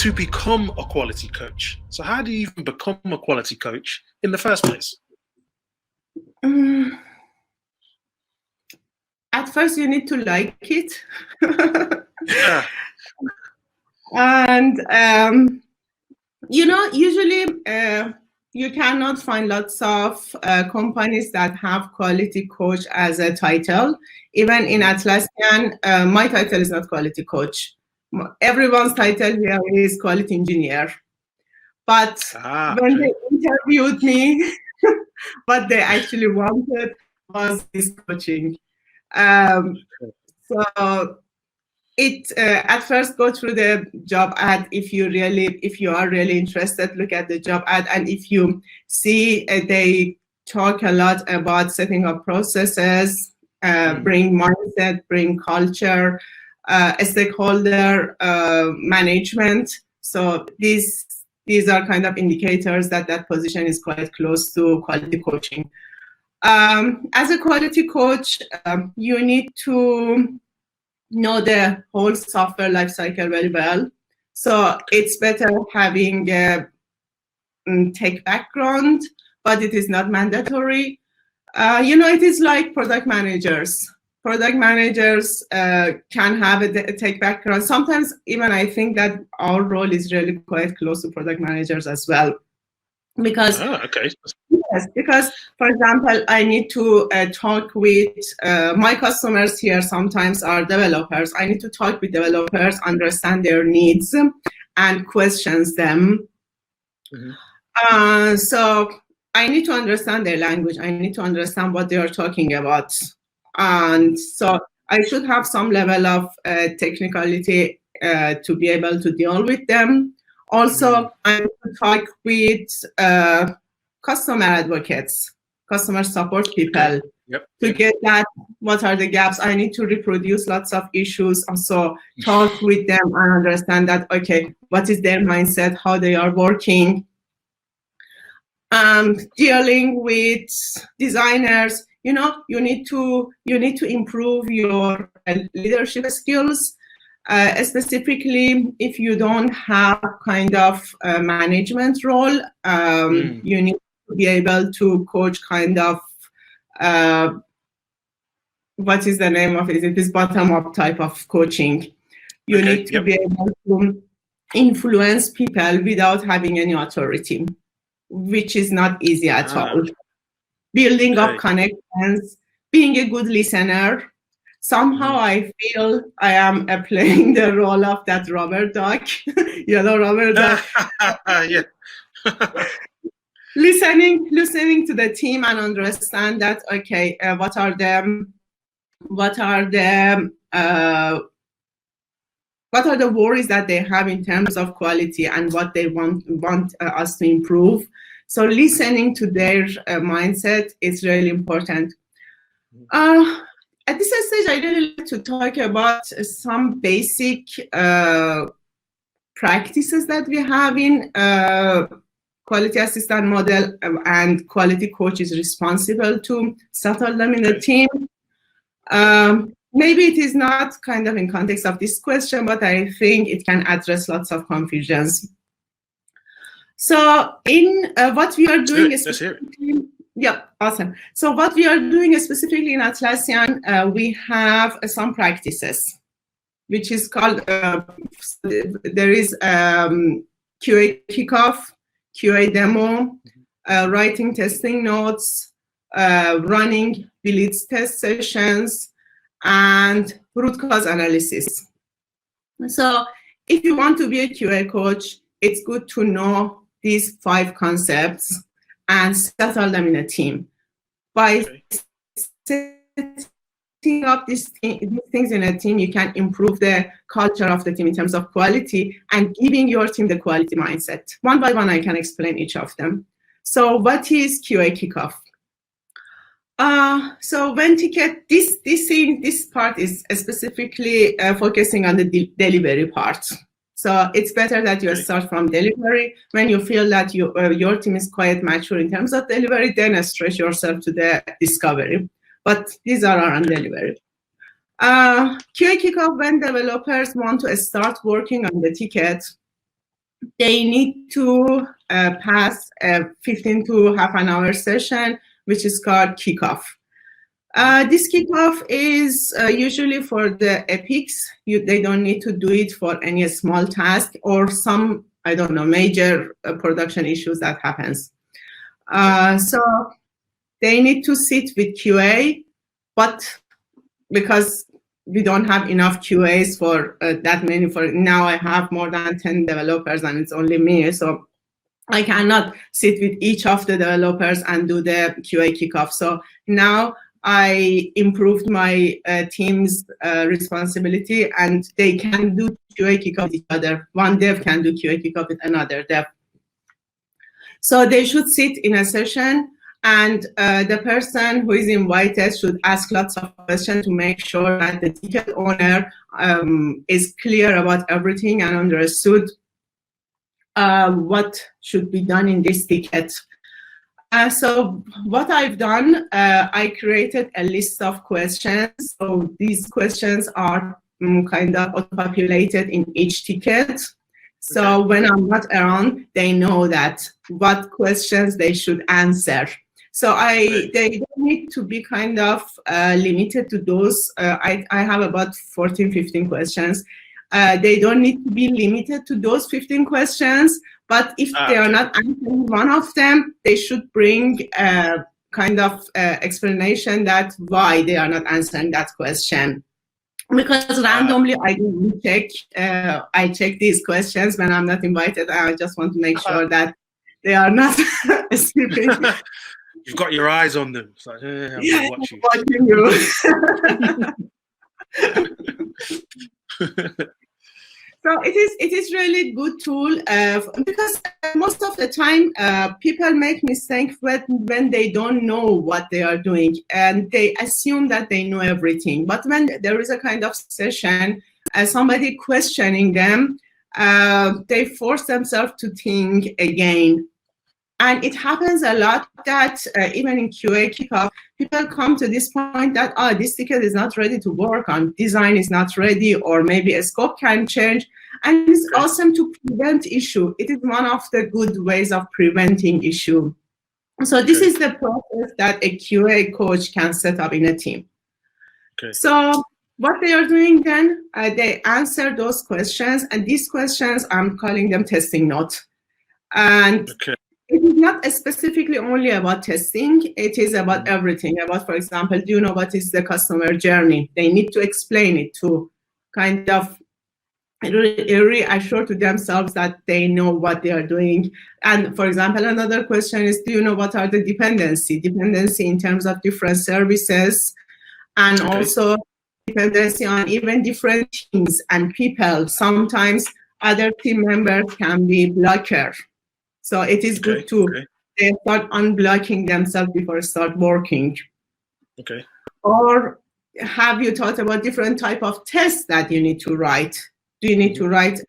to become a quality coach. So how do you even become a quality coach in the first place? At first, you need to like it. Yeah. And, usually you cannot find lots of companies that have quality coach as a title. Even in Atlassian, my title is not quality coach. Everyone's title here is quality engineer. But when they interviewed me, what they actually wanted was this coaching. So it at first go through the job ad. If you are really interested, look at the job ad, and if you see they talk a lot about setting up processes, bring mindset, bring culture, stakeholder management. So these are kind of indicators that position is quite close to quality coaching. As a quality coach, you need to know the whole software lifecycle very well. So it's better having a tech background, but it is not mandatory. It is like product managers. Product managers can have a tech background. Sometimes even I think that our role is really quite close to product managers as well. Because yes, because for example, I need to talk with my customers here. Sometimes are developers. I need to talk with developers, understand their needs, and questions them. So I need to understand their language. I need to understand what they are talking about, and so I should have some level of technicality to be able to deal with them. Also, I need to talk with customer advocates, customer support people to get that, what are the gaps. I need to reproduce lots of issues. Also talk with them and understand that, okay, what is their mindset, how they are working. Dealing with designers, you need to improve your leadership skills. Specifically, if you don't have kind of a management role, you need to be able to coach kind of, what is the name of it? It is bottom-up type of coaching. You need to be able to influence people without having any authority, which is not easy at all. Building up connections, being a good listener. Somehow I feel I am playing the role of that rubber duck, rubber duck. Yeah. Listening to the team and understand that, okay, what are the worries that they have in terms of quality and what they want us to improve. So listening to their mindset is really important. At this stage, I really like to talk about some basic practices that we have in quality assistant model, and quality coach is responsible to settle them in the team. Maybe it is not kind of in context of this question, but I think it can address lots of confusions. So in what we are doing specifically, awesome. So what we are doing specifically in Atlassian, we have some practices, which is called, there is QA kickoff, QA demo, writing testing notes, running blitz test sessions, and root cause analysis. So if you want to be a QA coach, it's good to know these 5 concepts and settle them in a team. By setting up these things in a team, you can improve the culture of the team in terms of quality and giving your team the quality mindset. One by one, I can explain each of them. So what is QA kickoff? So when ticket, this part is specifically focusing on the delivery part. So it's better that you start from delivery. When you feel that your team is quite mature in terms of delivery, then stretch yourself to the discovery. But these are on delivery. QA kickoff, when developers want to start working on the ticket, they need to pass a 15 to half an hour session, which is called kickoff. This kickoff is usually for the epics. They don't need to do it for any small task or some, I don't know, major production issues that happens. So they need to sit with QA, but because we don't have enough QAs for that many, for now I have more than 10 developers and it's only me, so I cannot sit with each of the developers and do the QA kickoff. So now I improved my team's responsibility, and they can do QA kickoff with each other. One dev can do QA kickoff with another dev. So they should sit in a session, and the person who is invited should ask lots of questions to make sure that the ticket owner is clear about everything and understood what should be done in this ticket. So what I've done, I created a list of questions. So these questions are kind of auto-populated in each ticket. So when I'm not around, they know that what questions they should answer. So they don't need to be kind of limited to those. I have about 14, 15 questions. They don't need to be limited to those 15 questions. But if they are not answering one of them, they should bring a kind of explanation that why they are not answering that question. Because randomly I do check, I check these questions when I'm not invited. I just want to make sure that they are not skipping. You've got your eyes on them. It's like, I'm watching you. So it is really good tool because most of the time people make mistakes when they don't know what they are doing and they assume that they know everything. But when there is a kind of session, somebody questioning them, they force themselves to think again. And it happens a lot that even in QA kickoff, people come to this point that, oh, this ticket is not ready to work on, design is not ready, or maybe a scope can change. And it's awesome to prevent issue. It is one of the good ways of preventing issue. So this is the process that a QA coach can set up in a team. So what they are doing then, they answer those questions. And these questions, I'm calling them testing notes. And it is not specifically only about testing. It is about everything. About, for example, do you know what is the customer journey? They need to explain it to kind of reassure to themselves that they know what they are doing. And for example, another question is, do you know what are the dependency in terms of different services, and also dependency on even different teams and people. Sometimes other team members can be blocker. So it is good to they start unblocking themselves before start working. Or have you thought about different type of tests that you need to write? Do you need to write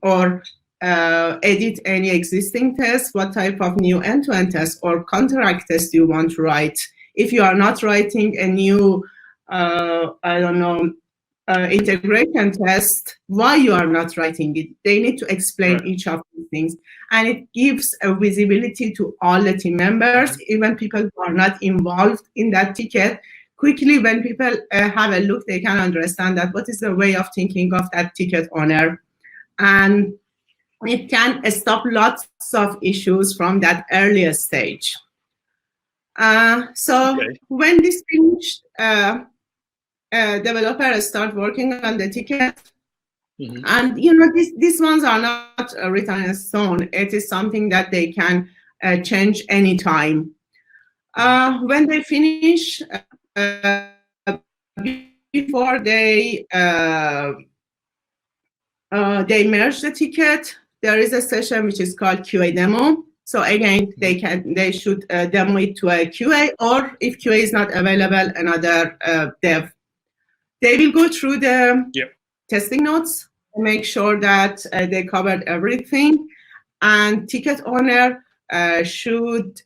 or edit any existing tests? What type of new end-to-end test or contract test do you want to write? If you are not writing a new, I don't know, integration test, why you are not writing it? They need to explain each of these things. And it gives a visibility to all the team members, even people who are not involved in that ticket. Quickly, when people have a look, they can understand that what is the way of thinking of that ticket owner. And it can stop lots of issues from that earlier stage. When this finished, developers start working on the ticket. And you know, these ones are not written in stone. It is something that they can change anytime. When they finish, before they merge the ticket, there is a session which is called QA demo. So again, they should demo it to a QA, or if QA is not available, another dev. They will go through the testing notes, make sure that they covered everything, and ticket owner should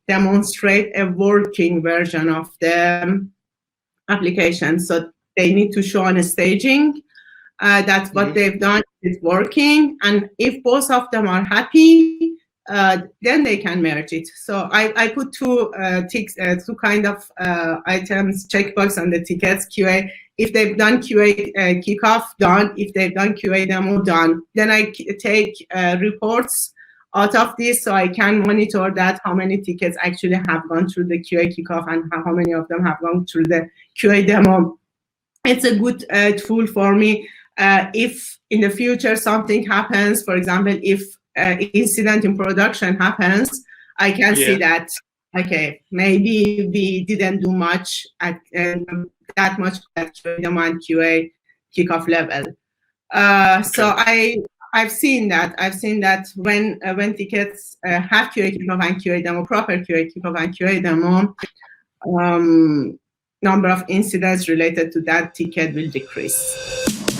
demonstrate a working version of the application. So they need to show on a staging that what they've done it's working, and if both of them are happy, then they can merge it. So I put two ticks, two kind of items, checkbox on the tickets, QA. If they've done QA kickoff, done. If they've done QA demo, done. Then I take reports out of this, so I can monitor that how many tickets actually have gone through the QA kickoff and how many of them have gone through the QA demo. It's a good tool for me. If in the future something happens, for example, if incident in production happens, I can see that, okay, maybe we didn't do much at that much at QA demo and QA kickoff level. So I've seen that. I've seen that when tickets have QA kickoff and QA demo, proper QA kickoff and QA demo, number of incidents related to that ticket will decrease.